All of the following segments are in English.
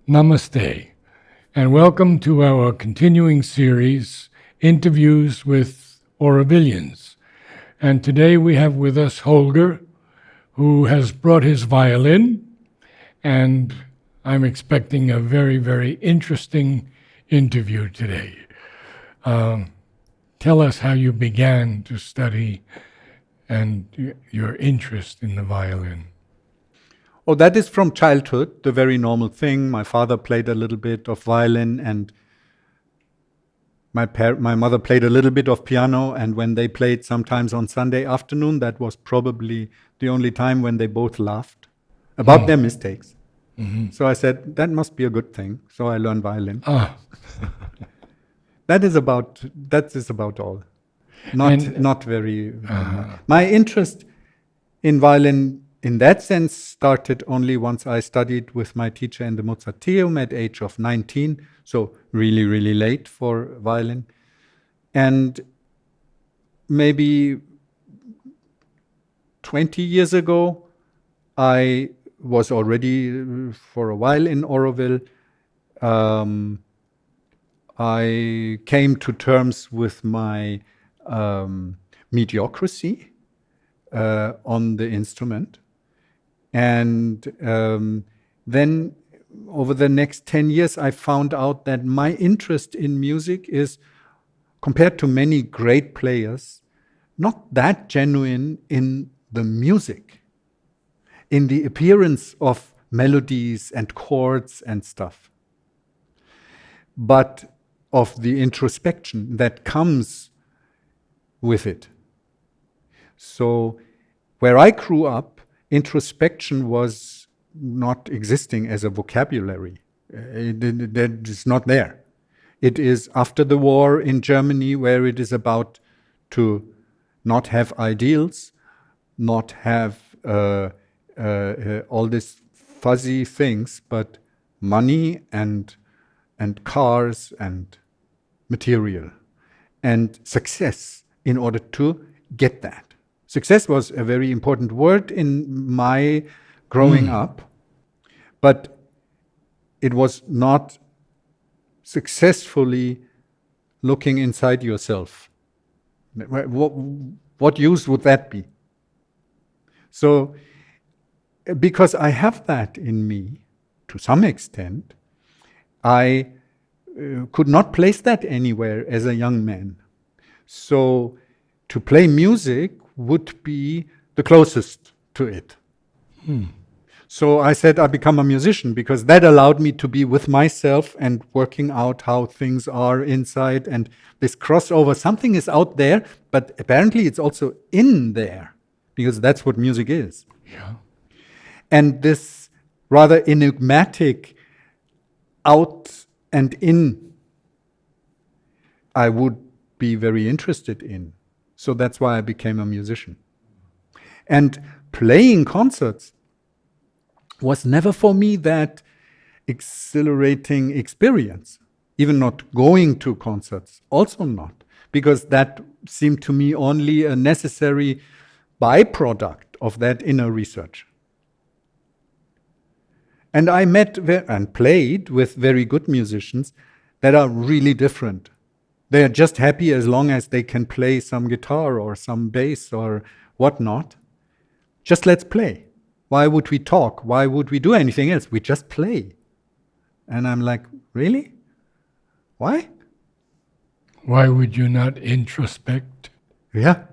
Namaste, and welcome to our continuing series, Interviews with Aurovilians. And today we have with us Holger, who has brought his violin, and I'm expecting a very, very interesting interview today. Tell us how you began to study and your interest in the violin. Oh, that is from childhood, the very normal thing. My father played a little bit of violin, and my mother played a little bit of piano. And when they played sometimes on Sunday afternoon, that was probably the only time when they both laughed about their mistakes. Mm-hmm. So I said, that must be a good thing. So I learned violin. That is about all. Not very. My interest in violin, in that sense, started only once I studied with my teacher in the Mozarteum at age of 19, so really, really late for violin. And maybe 20 years ago, I was already for a while in Auroville. I came to terms with my mediocrity on the instrument. And then over the next 10 years, I found out that my interest in music is, compared to many great players, not that genuine in the music, in the appearance of melodies and chords and stuff, but of the introspection that comes with it. So where I grew up, introspection was not existing as a vocabulary. That is not there. It is after the war in Germany, where it is about to not have ideals, not have all these fuzzy things, but money and cars and material and success in order to get that. Success was a very important word in my growing up, but it was not successfully looking inside yourself. What use would that be? So, because I have that in me, to some extent, I could not place that anywhere as a young man. So, to play music would be the closest to it. So I said I become a musician because that allowed me to be with myself and working out how things are inside, and this crossover. Something is out there, but apparently it's also in there, because that's what music is. Yeah. And this rather enigmatic out and in, I would be very interested in. So that's why I became a musician. And playing concerts was never for me that exhilarating experience. Even not going to concerts, also not. Because that seemed to me only a necessary byproduct of that inner research. And I met and played with very good musicians that are really different. They are just happy as long as they can play some guitar or some bass or whatnot. Just let's play. Why would we talk? Why would we do anything else? We just play. And I'm like, really? Why? Why would you not introspect? Yeah.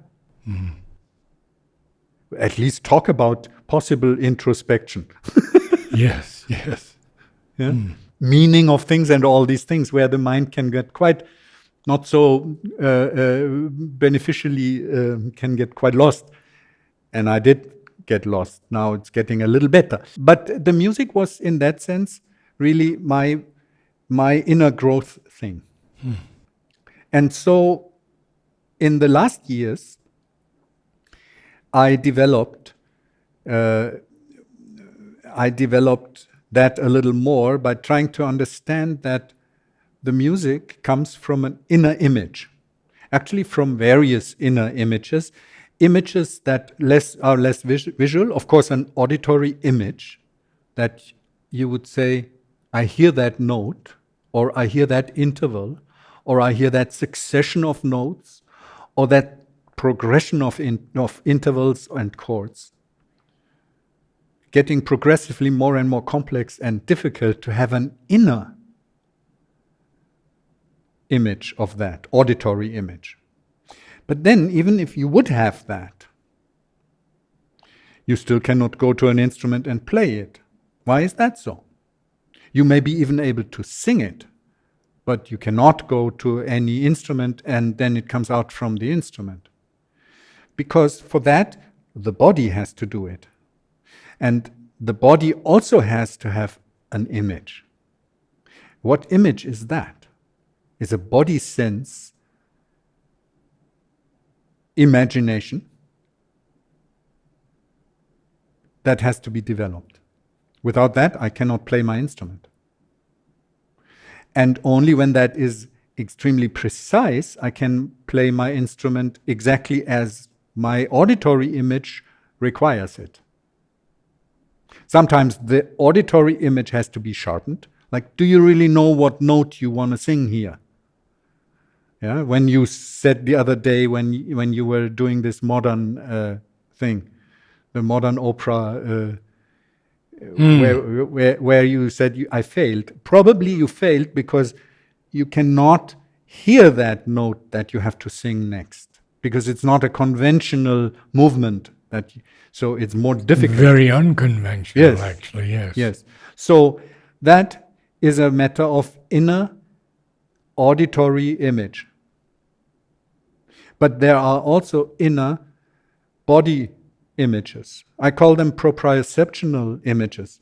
At least talk about possible introspection. Yes. Yeah? Meaning of things and all these things, where the mind can get quite not so beneficially, can get quite lost. And I did get lost. Now it's getting a little better. But the music was, in that sense, really my inner growth thing. And so in the last years, I developed that a little more by trying to understand that the music comes from an inner image, actually from various inner images that are less visual. Of course, an auditory image that you would say, I hear that note, or I hear that interval, or I hear that succession of notes, or that progression of intervals and chords, getting progressively more and more complex and difficult to have an inner image of that, auditory image. But then, even if you would have that, you still cannot go to an instrument and play it. Why is that so? You may be even able to sing it, but you cannot go to any instrument and then it comes out from the instrument. Because for that, the body has to do it. And the body also has to have an image. What image is that? Is a body sense imagination that has to be developed. Without that, I cannot play my instrument. And only when that is extremely precise, I can play my instrument exactly as my auditory image requires it. Sometimes the auditory image has to be sharpened. Like, do you really know what note you want to sing here? Yeah, when you said the other day, when you were doing this modern thing, the modern opera, where you said I failed. Probably you failed because you cannot hear that note that you have to sing next, because it's not a conventional movement. So it's more difficult. Very unconventional, yes. Actually, yes. Yes. So that is a matter of inner auditory image. But there are also inner body images. I call them proprioceptional images.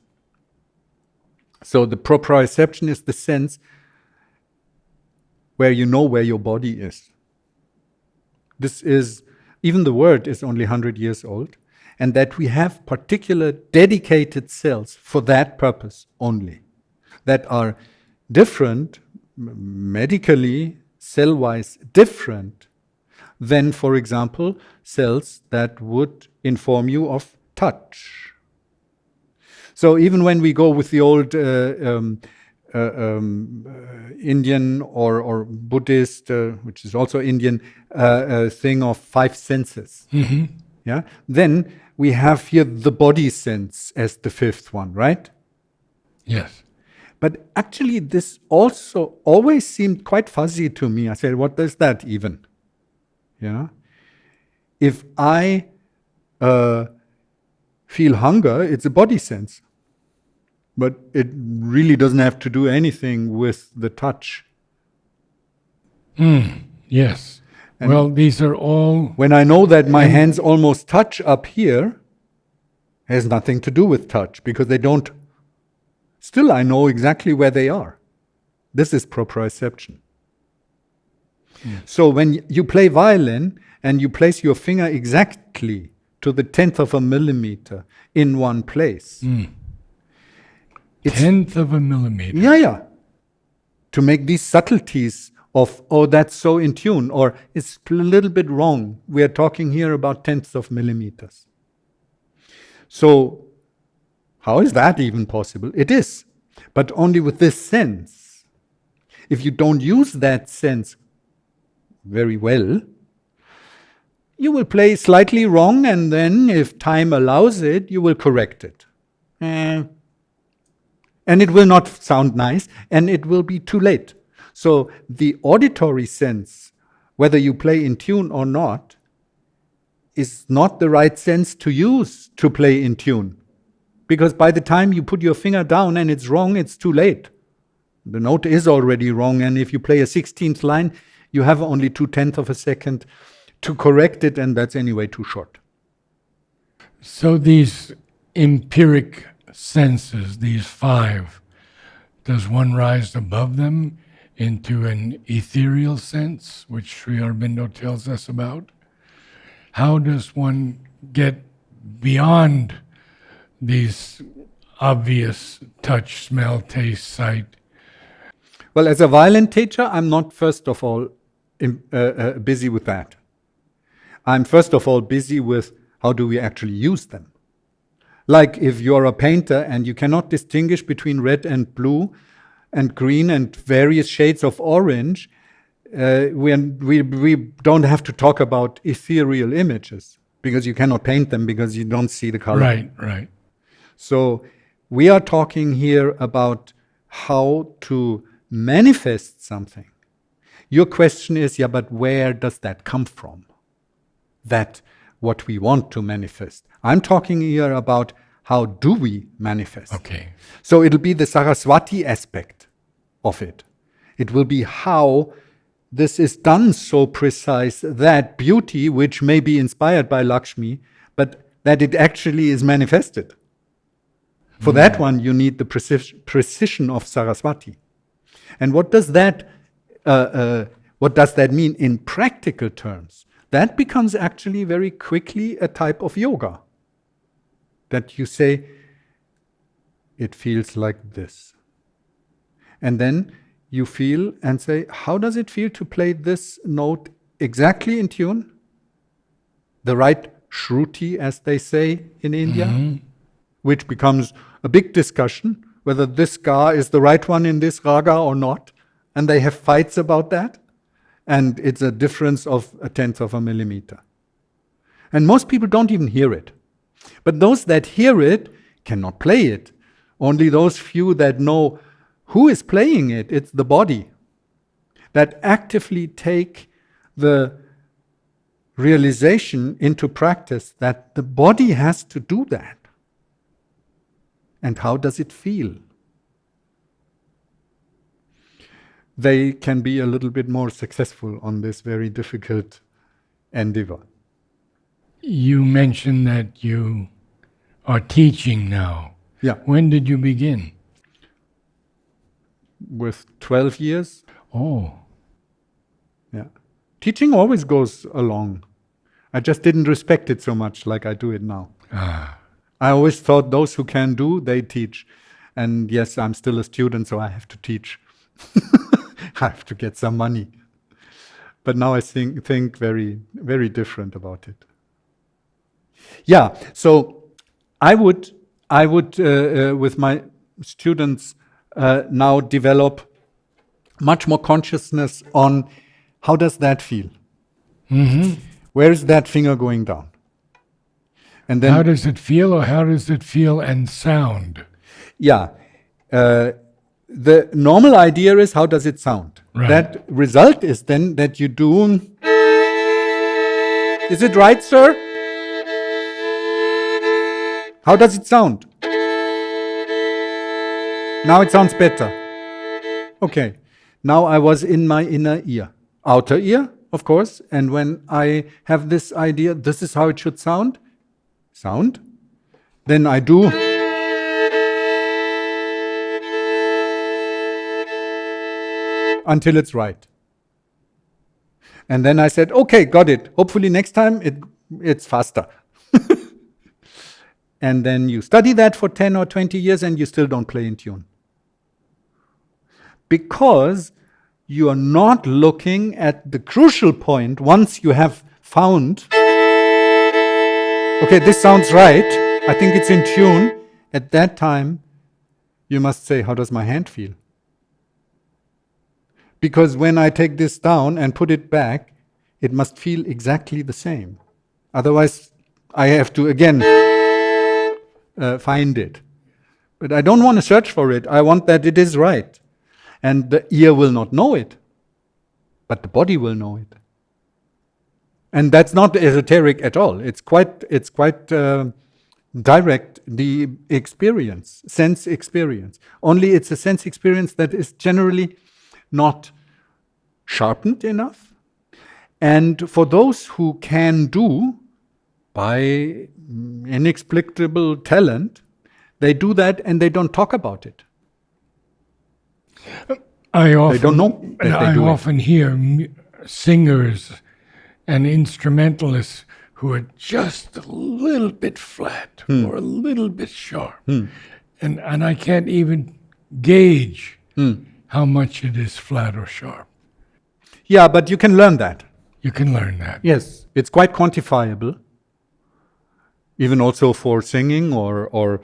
So the proprioception is the sense where you know where your body is. This is, even the word is only 100 years old, and that we have particular dedicated cells for that purpose only, that are different, medically, cell-wise different than, for example, cells that would inform you of touch. So even when we go with the old Indian or Buddhist, which is also Indian, thing of five senses, yeah, then we have here the body sense as the fifth one, right? Yes. But actually this also always seemed quite fuzzy to me. I said, what does that even? Yeah. If I feel hunger, it's a body sense. But it really doesn't have to do anything with the touch. Yes. And well, these are all... When I know that my hands almost touch up here, has nothing to do with touch, because they don't... Still, I know exactly where they are. This is proprioception. So when you play violin and you place your finger exactly to the 10th of a millimeter in one place. It's 10th of a millimeter. Yeah. To make these subtleties of, oh, that's so in tune, or it's a little bit wrong. We are talking here about 10ths of millimeters. So how is that even possible? It is, but only with this sense. If you don't use that sense very well, you will play slightly wrong, and then if time allows it, you will correct it. And it will not sound nice, and it will be too late. So the auditory sense, whether you play in tune or not, is not the right sense to use to play in tune. Because by the time you put your finger down and it's wrong, it's too late. The note is already wrong, and if you play a 16th line, you have only 2/10 of a second to correct it, and that's anyway too short. So these empiric senses, these five, does one rise above them into an ethereal sense, which Sri Aurobindo tells us about? How does one get beyond these obvious touch, smell, taste, sight? Well, as a violin teacher, I'm not first of all busy with that. I'm first of all busy with how do we actually use them. Like if you're a painter and you cannot distinguish between red and blue and green and various shades of orange, we don't have to talk about ethereal images because you cannot paint them because you don't see the color. Right, right. So we are talking here about how to manifest something. Your question is, yeah, but where does that come from? That what we want to manifest. I'm talking here about how do we manifest. Okay. So it'll be the Saraswati aspect of it. It will be how this is done so precise that beauty, which may be inspired by Lakshmi, but that it actually is manifested. For that one, you need the precision of Saraswati. And what does that mean in practical terms? That becomes actually very quickly a type of yoga. That you say, it feels like this. And then you feel and say, how does it feel to play this note exactly in tune? The right shruti, as they say in India, which becomes a big discussion, whether this ga is the right one in this raga or not. And they have fights about that. And it's a difference of 1/10 of a millimeter. And most people don't even hear it. But those that hear it cannot play it. Only those few that know who is playing it, it's the body, that actively take the realization into practice that the body has to do that. And how does it feel? They can be a little bit more successful on this very difficult endeavor. You mentioned that you are teaching now. Yeah. When did you begin? With 12 years. Oh. Yeah. Teaching always goes along. I just didn't respect it so much like I do it now. Ah. I always thought those who can do, they teach. And yes, I'm still a student, so I have to teach. I have to get some money. But now I think very, very different about it. Yeah, so I would with my students now develop much more consciousness on how does that feel? Mm-hmm. Where is that finger going down? And then how does it feel, or how does it feel and sound? Yeah. The normal idea is how does it sound? Right. That result is then that you do. Is it right, sir? How does it sound? Now it sounds better. Okay. Now I was in my inner ear. Outer ear, of course. And when I have this idea, this is how it should sound. Then I do. Until it's right. And then I said, okay, got it. Hopefully next time it's faster. And then you study that for 10 or 20 years and you still don't play in tune. Because you are not looking at the crucial point once you have found, okay, this sounds right. I think it's in tune. At that time, you must say, how does my hand feel? Because when I take this down and put it back, it must feel exactly the same. Otherwise, I have to again find it. But I don't want to search for it. I want that it is right. And the ear will not know it, but the body will know it. And that's not esoteric at all. It's quite direct, the experience, sense experience. Only it's a sense experience that is generally not sharpened enough. And for those who can do, by inexplicable talent, they do that and they don't talk about it. They don't know that they do it. I often hear singers and instrumentalists who are just a little bit flat or a little bit sharp. And I can't even gauge how much it is flat or sharp. Yeah, but you can learn that. You can learn that. Yes, it's quite quantifiable. Even also for singing or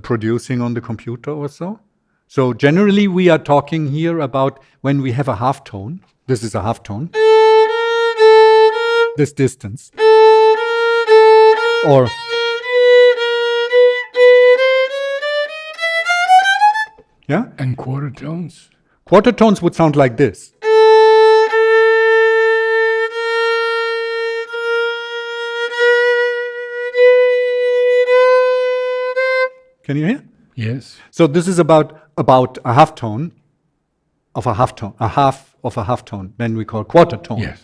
producing on the computer or so. So generally we are talking here about when we have a half tone. This is a half tone. This distance. Or yeah? And quarter tones? Quarter tones would sound like this. Can you hear? Yes. So this is about a half tone of a half tone, a half of a half tone, then we call quarter tone. Yes.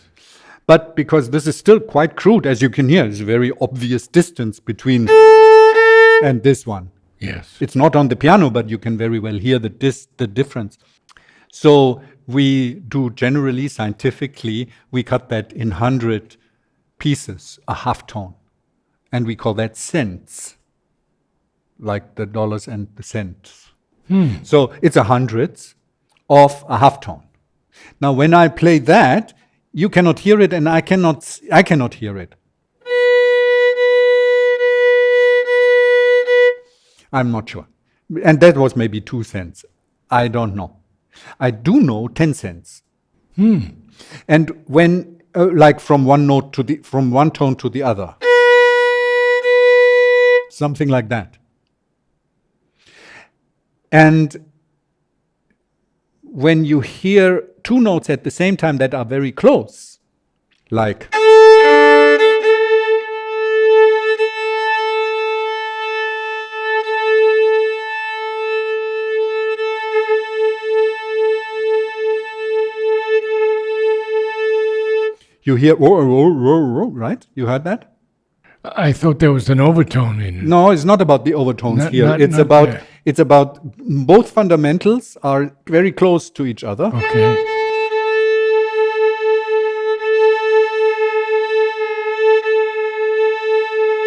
But because this is still quite crude, as you can hear, there's a very obvious distance between and this one. Yes. It's not on the piano, but you can very well hear the difference. So we do generally, scientifically, we cut that in 100 pieces, a half tone. And we call that cents, like the dollars and the cents. So it's a hundredths of a half tone. Now when I play that, you cannot hear it and I cannot hear it. I'm not sure. And that was maybe 2 cents. I don't know. I do know 10 cents. And when, like from one tone to the other. Something like that. And when you hear 2 notes at the same time that are very close, like you hear, right? You heard that? I thought there was an overtone in it. No, it's not about the overtones here. It's about both fundamentals are very close to each other. Okay.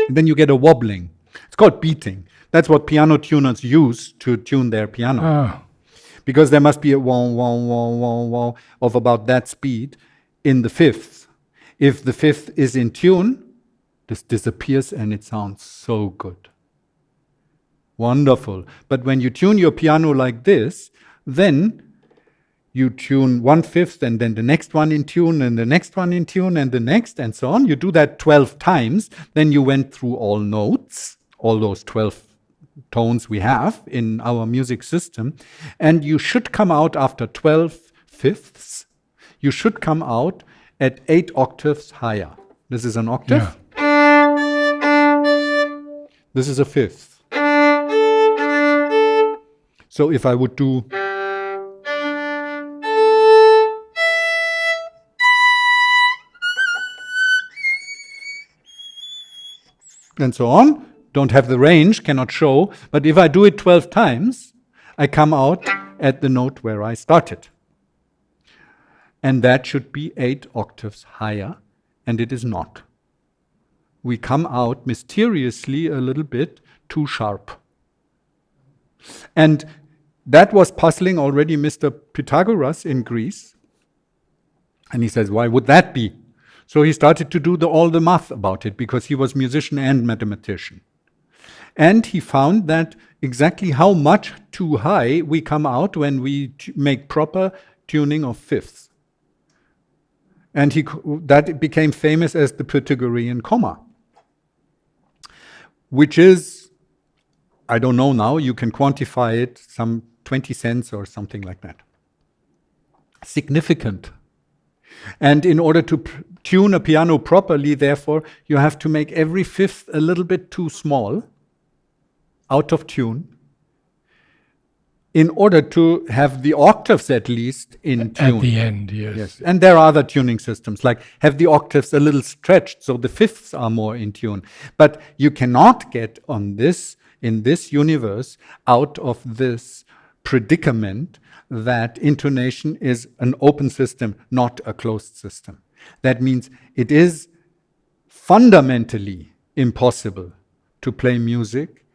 And then you get a wobbling. It's called beating. That's what piano tuners use to tune their piano. Ah. Because there must be a wah, wah, wah, wah, wah of about that speed in the fifth. If the fifth is in tune, this disappears and it sounds so good. Wonderful. But when you tune your piano like this, then you tune 1/5 and then the next one in tune and the next one in tune and the next and so on. You do that 12 times. Then you went through all notes, all those 12 tones we have in our music system. And you should come out after 12 fifths. You should come out at 8 octaves higher. This is an octave. Yeah. This is a fifth. So if I would do and so on, don't have the range, cannot show, but if I do it 12 times, I come out at the note where I started. And that should be 8 octaves higher, and it is not. We come out mysteriously a little bit too sharp. And that was puzzling already Mr. Pythagoras in Greece. And he says, why would that be? So he started to do all the math about it, because he was musician and mathematician. And he found that exactly how much too high we come out when we make proper tuning of fifths. And that became famous as the Pythagorean comma, which is, I don't know now, you can quantify it, some 20 cents or something like that. Significant. And in order to tune a piano properly, therefore, you have to make every fifth a little bit too small, out of tune, in order to have the octaves at least in tune. At the end, yes. And there are other tuning systems, like have the octaves a little stretched so the fifths are more in tune. But you cannot get in this universe, out of this predicament that intonation is an open system, not a closed system. That means it is fundamentally impossible to play music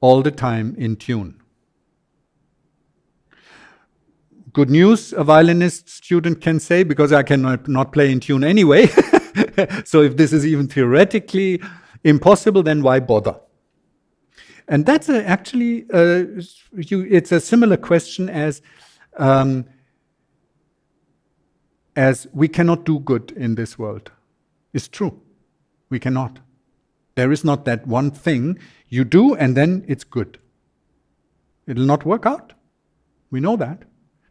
all the time in tune. Good news, a violinist student can say, because I cannot not play in tune anyway. So if this is even theoretically impossible, then why bother? And that's actually, it's a similar question as we cannot do good in this world. It's true. We cannot. There is not that one thing you do and then it's good. It'll not work out. We know that.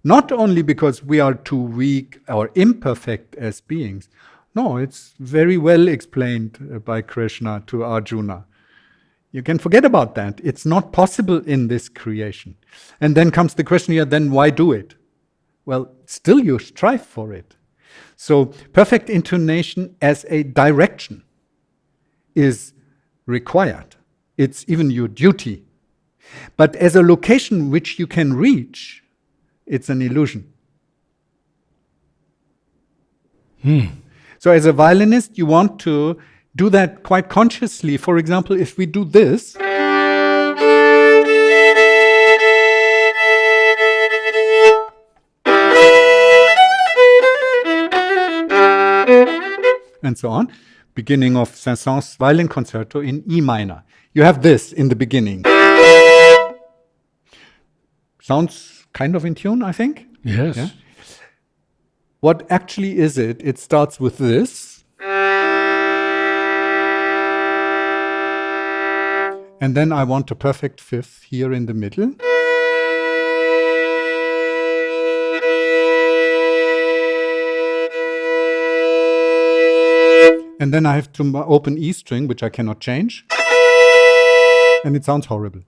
Not only because we are too weak or imperfect as beings. No, it's very well explained by Krishna to Arjuna. You can forget about that. It's not possible in this creation. And then comes the question here, then why do it? Well, still you strive for it. So perfect intonation as a direction is required. It's even your duty. But as a location which you can reach, it's an illusion. So as a violinist, you want to do that quite consciously. For example, if we do this, and so on, beginning of Saint-Saëns violin concerto in E minor. You have this in the beginning. Sounds kind of in tune, I think. Yes. Yeah? What actually is it? It starts with this. And then I want a perfect fifth here in the middle. And then I have to open E string, which I cannot change. And it sounds horrible.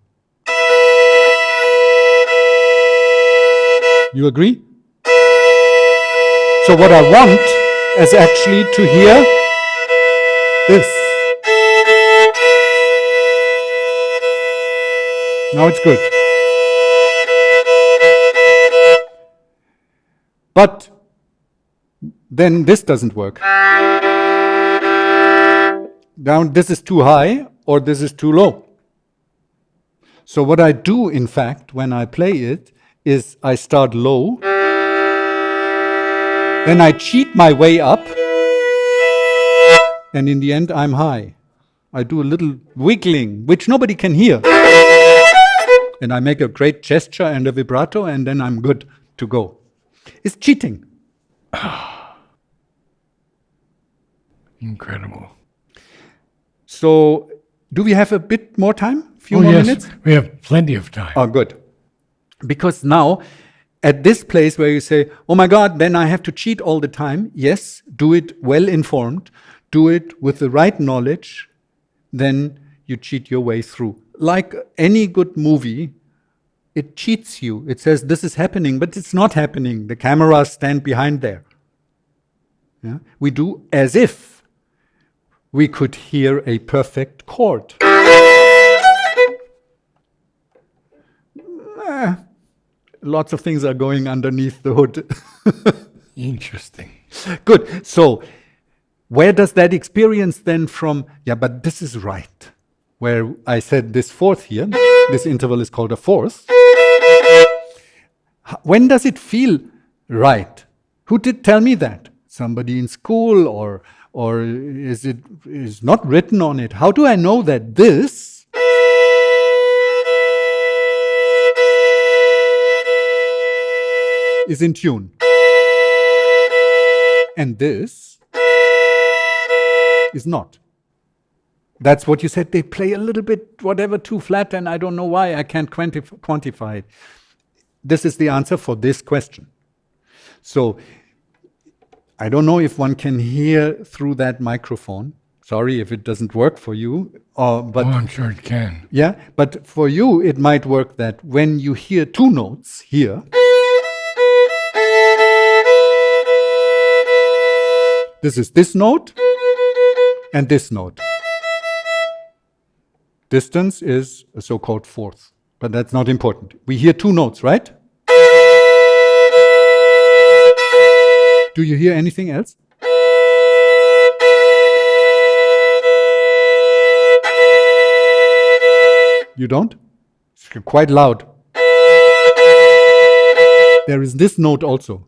You agree? So what I want is actually to hear this. Now it's good. But then this doesn't work. Now this is too high or this is too low. So what I do, in fact, when I play it, is I start low, then I cheat my way up, and in the end I'm high. I do a little wiggling, which nobody can hear. And I make a great gesture and a vibrato, and then I'm good to go. It's cheating. Incredible. So, do we have a bit more time? Few Oh, more yes, minutes? we have plenty of time. Oh, good. Because now, at this place where you say, oh my God, then I have to cheat all the time. Yes, do it well informed. Do it with the right knowledge. Then you cheat your way through. Like any good movie, it cheats you. It says this is happening, but it's not happening. The cameras stand behind there. Yeah? We do as if we could hear a perfect chord. Lots of things are going underneath the hood. Interesting. Good. So, where does that experience then from, yeah, but this is right. Where I said this fourth here, this interval is called a fourth. When does it feel right? Who did tell me that? Somebody in school, or is not written on it? How do I know that this is in tune? And this is not. That's what you said. They play a little bit, whatever, too flat, and I don't know why. I can't quantify it. This is the answer for this question. So, I don't know if one can hear through that microphone. Sorry if it doesn't work for you. But I'm sure it can. yeah, but for you, it might work that when you hear two notes here, this is this note and this note. Distance is a so-called fourth, but that's not important. We hear two notes, right? Do you hear anything else? You don't? It's quite loud. There is this note also.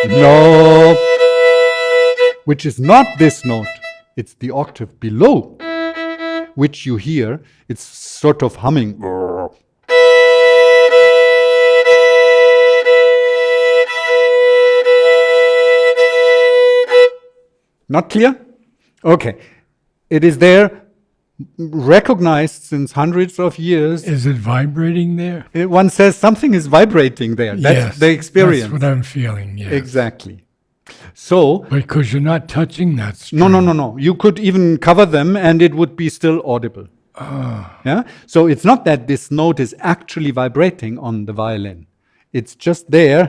No. which is not this note. It's the octave below, which you hear. It's sort of humming. Not clear? Okay. It is there, recognized since hundreds of years. Is it vibrating there? One says something is vibrating there. That's Yes, the experience. That's what I'm feeling, yes. Exactly. So, Because you're not touching that string. no. You could even cover them and it would be still audible. Yeah? So it's not that this note is actually vibrating on the violin. It's just there.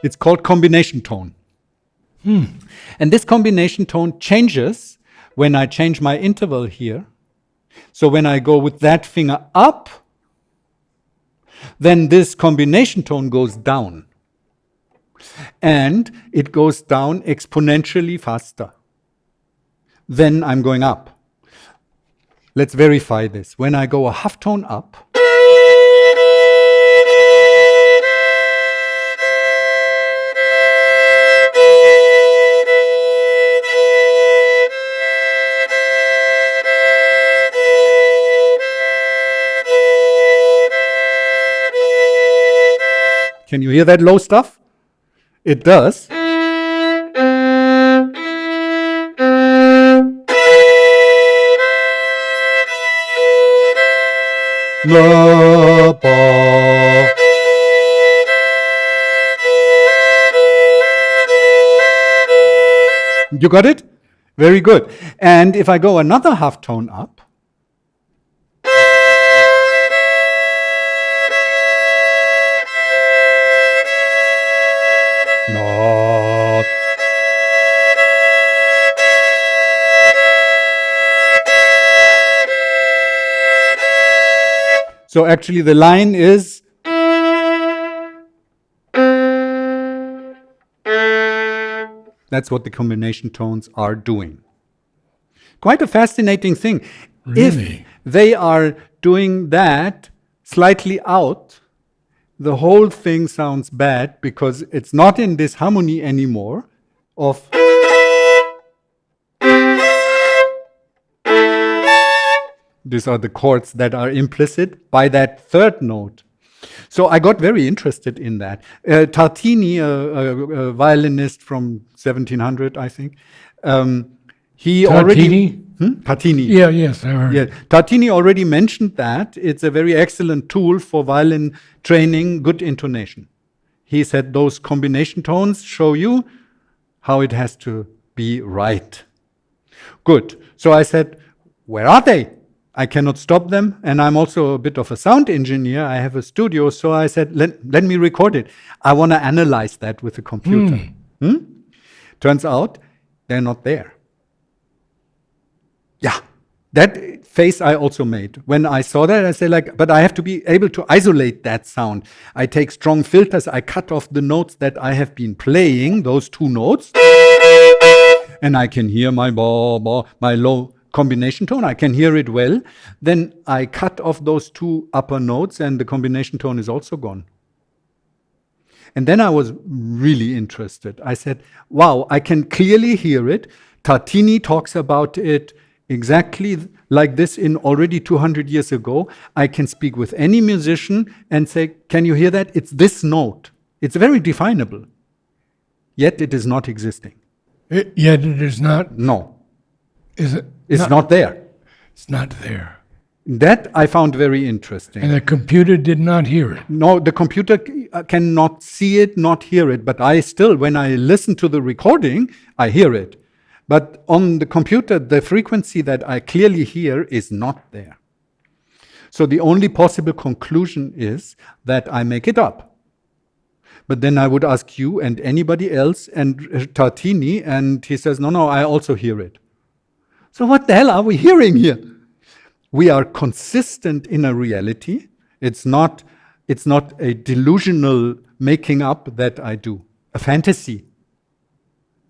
It's called combination tone. And this combination tone changes when I change my interval here. So when I go with that finger up, then this combination tone goes down. And it goes down exponentially faster. Then I'm going up. Let's verify this. When I go a half tone up, can you hear that low stuff? It does. La, ba. You got it? Very good. And if I go another half tone up, no. So actually the line is that's what the combination tones are doing. Quite a fascinating thing. Really? If they are doing that slightly out, the whole thing sounds bad because it's not in this harmony anymore of these are the chords that are implicit by that third note. So I got very interested in that. Tartini, a violinist from 1700, I think, he already... Tartini. Yeah, yes, I heard. Yeah, Tartini already mentioned that. It's a very excellent tool for violin training, good intonation. He said those combination tones show you how it has to be right. Good. So I said, where are they? I cannot stop them, and I'm also a bit of a sound engineer. I have a studio, so I said, let me record it. I want to analyze that with a computer. Turns out they're not there. Yeah, that face I also made. When I saw that, I said, but I have to be able to isolate that sound. I take strong filters, I cut off the notes that I have been playing, those two notes, and I can hear my my low combination tone. I can hear it well. Then I cut off those two upper notes, and the combination tone is also gone. And then I was really interested. I said, wow, I can clearly hear it. Tartini talks about it exactly like this in already 200 years ago. I can speak with any musician and say, can you hear that? It's this note. It's very definable. Yet it is not existing. Yet it is not? No. Is it? It's not there. It's not there. That I found very interesting. And the computer did not hear it? No, the computer cannot see it, not hear it. But I still, when I listen to the recording, I hear it. But on the computer, the frequency that I clearly hear is not there. So the only possible conclusion is that I make it up. But then I would ask you and anybody else and Tartini, and he says, no, I also hear it. So what the hell are we hearing here? We are consistent in a reality. It's not a delusional making up that I do, a fantasy.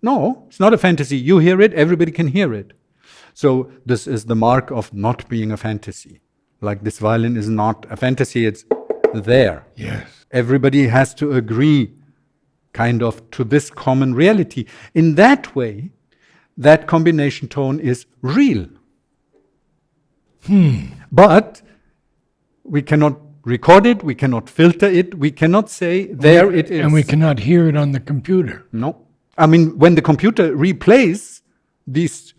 No, it's not a fantasy. You hear it, everybody can hear it. So this is the mark of not being a fantasy. Like this violin is not a fantasy, it's there. Yes. Everybody has to agree kind of to this common reality. In that way, that combination tone is real. But we cannot record it, we cannot filter it, we cannot say, there it is. And we cannot hear it on the computer. No. I mean, when the computer replays this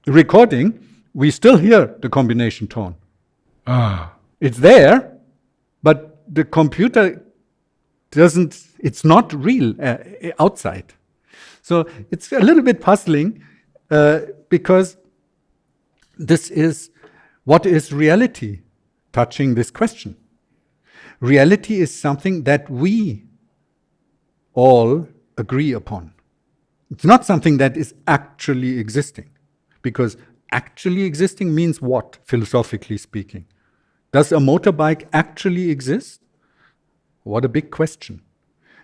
recording, we still hear the combination tone. It's there, but the computer doesn't, it's not real outside. So it's a little bit puzzling because this is, what is reality? Touching this question. Reality is something that we all agree upon. It's not something that is actually existing, because actually existing means what, philosophically speaking? Does a motorbike actually exist? What a big question.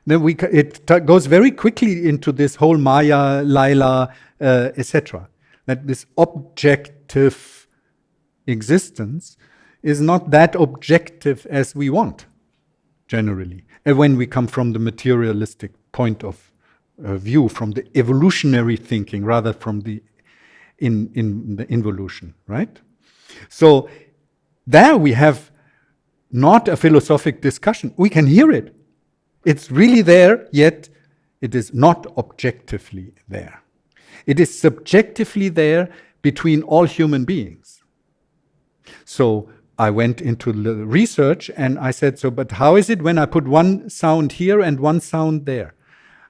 Then it goes very quickly into this whole Maya, Laila, etc. That this objective existence is not that objective as we want, generally. And when we come from the materialistic point of view, from the evolutionary thinking, rather from the in the involution, right? So there we have not a philosophic discussion. We can hear it. It's really there, yet it is not objectively there. It is subjectively there between all human beings. So I went into the research and I said, so, but how is it when I put one sound here and one sound there?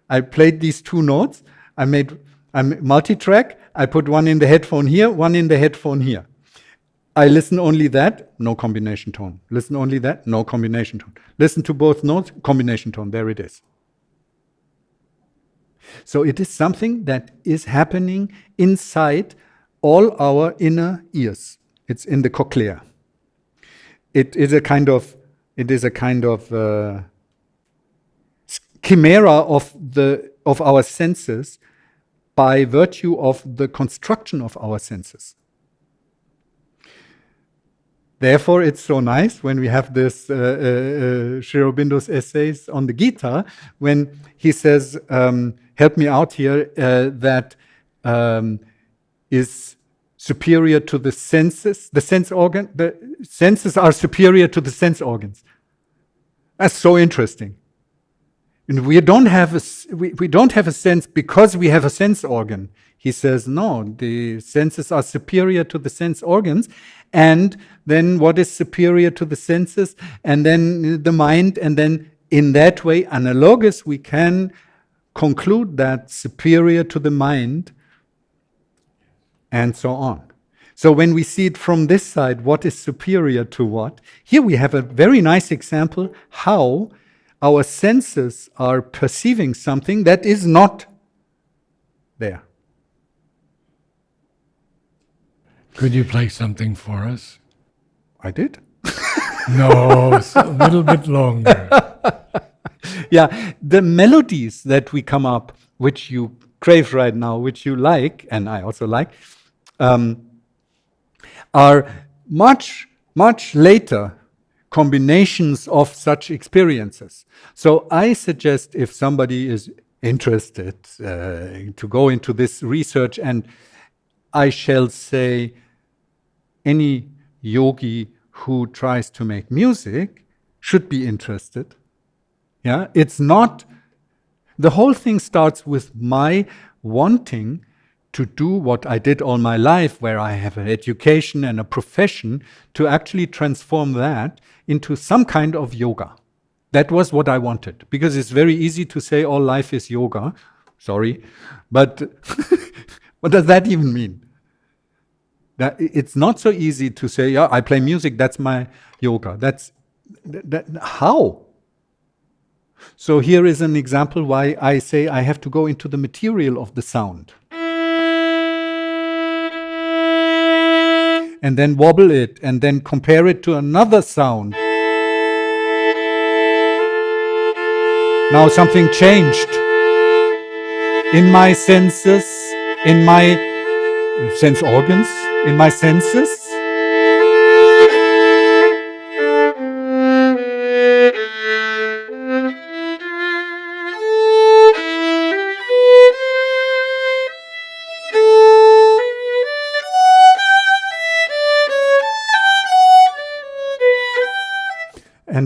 I played these two notes, I'm multi-track, I put one in the headphone here, one in the headphone here. I listen only that, no combination tone. Listen only that, no combination tone. Listen to both notes, combination tone, there it is. So it is something that is happening inside all our inner ears. It's in the cochlea. It is a kind of chimera of our senses by virtue of the construction of our senses. Therefore, it's so nice when we have this Sri Aurobindo's essays on the Gita, when he says, help me out here, that is superior to the senses, the sense organ, the senses are superior to the sense organs. That's so interesting. And we don't have a sense because we have a sense organ. He says, no, the senses are superior to the sense organs. And then what is superior to the senses? And then the mind. And then in that way, analogous, we can conclude that superior to the mind, and so on. So when we see it from this side, what is superior to what? Here we have a very nice example how our senses are perceiving something that is not there. Could you play something for us? I did. No, it's a little bit longer. Yeah, the melodies that we come up, which you crave right now, which you like, and I also like, are much, much later combinations of such experiences. So I suggest, if somebody is interested to go into this research, and I shall say any yogi who tries to make music should be interested. Yeah, it's not, the whole thing starts with my wanting to do what I did all my life, where I have an education and a profession, to actually transform that into some kind of yoga. That was what I wanted, because it's very easy to say all life is yoga. Sorry, but what does that even mean? It's not so easy to say, yeah, I play music, that's my yoga. How? So here is an example why I say I have to go into the material of the sound. And then wobble it, and then compare it to another sound. Now something changed in my senses, in my sense organs, in my senses.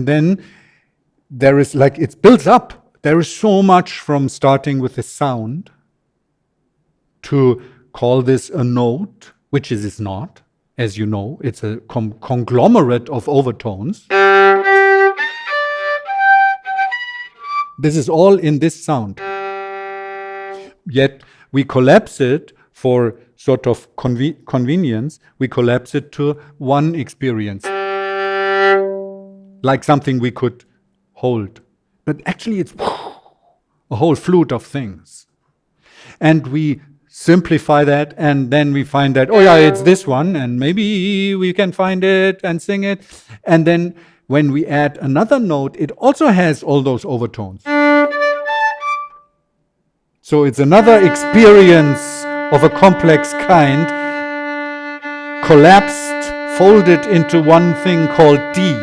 And then there is like, it builds up. There is so much from starting with a sound to call this a note, which it is not, as you know. It's a conglomerate of overtones. This is all in this sound. Yet we collapse it for sort of convenience. We collapse it to one experience, like something we could hold. But actually it's a whole flute of things. And we simplify that, and then we find that, oh yeah, it's this one, and maybe we can find it and sing it. And then when we add another note, it also has all those overtones. So it's another experience of a complex kind, collapsed, folded into one thing called D.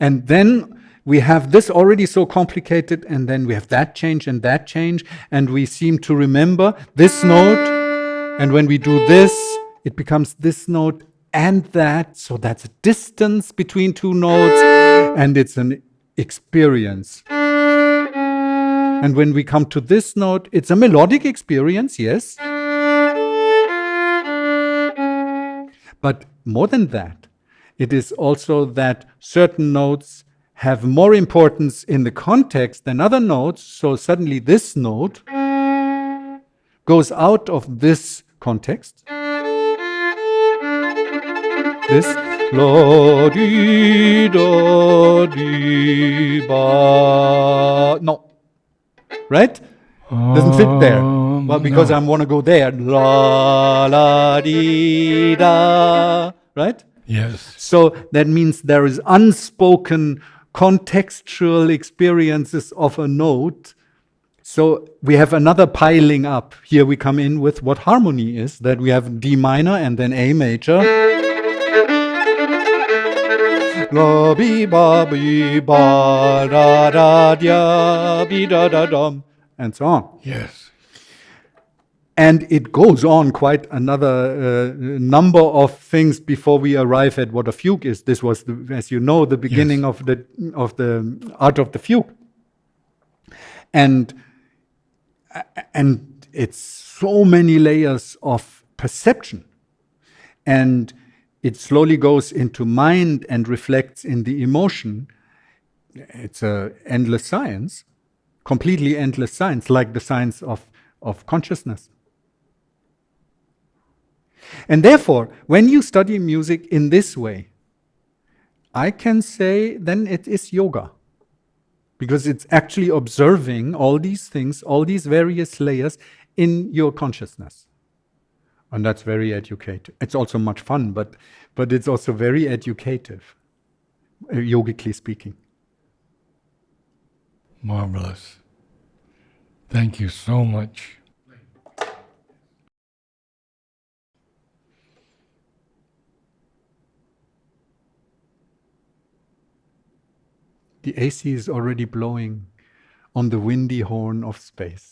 And then we have this already so complicated, and then we have that change, and we seem to remember this note, and when we do this, it becomes this note and that, so that's a distance between two notes, and it's an experience. And when we come to this note, it's a melodic experience, yes, but more than that, it is also that certain notes have more importance in the context than other notes, so suddenly this note goes out of this context. This la di da di ba, no, right? Doesn't fit there. Well, because no. I want to go there. La la di da, right? Yes. So that means there is unspoken contextual experiences of a note. So we have another piling up. Here we come in with what harmony is, that we have D minor and then A major. La bi ba da da dia bi da da dum, and so on. Yes. And it goes on quite another number of things before we arrive at what a fugue is. This was, as you know, the beginning Yes. of the art of the fugue. And it's so many layers of perception. And it slowly goes into mind and reflects in the emotion. It's an endless science, completely endless science, like the science of consciousness. And therefore, when you study music in this way, I can say then it is yoga. Because it's actually observing all these things, all these various layers in your consciousness. And that's very educative. It's also much fun, but it's also very educative, yogically speaking. Marvelous. Thank you so much. The AC is already blowing on the windy horn of space.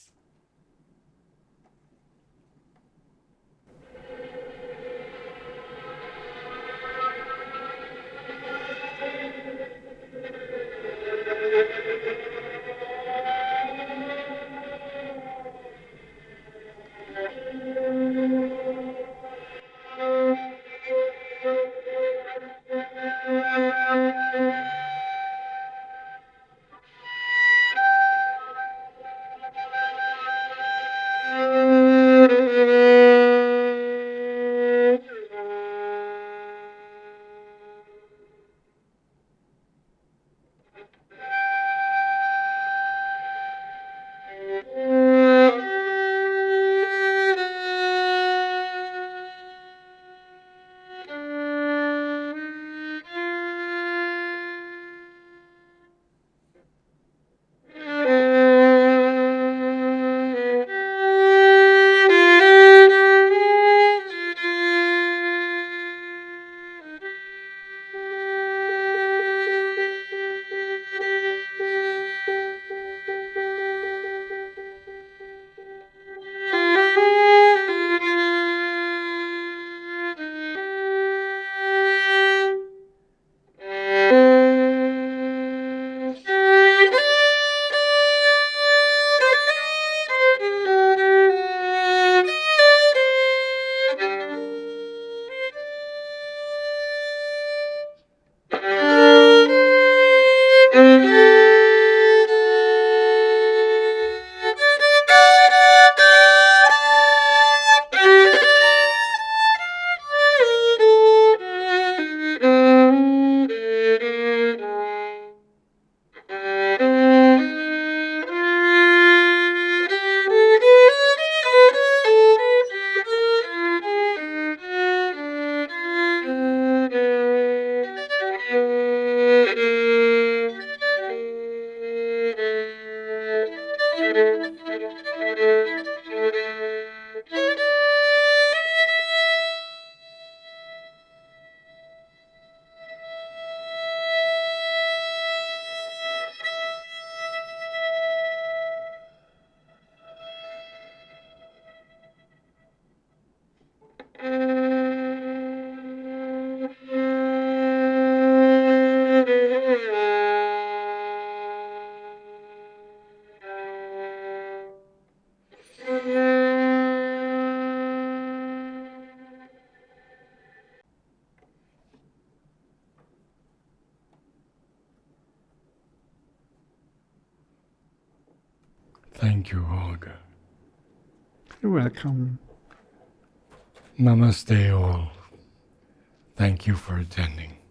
Thank you, Holger. You're welcome. Namaste all. Thank you for attending.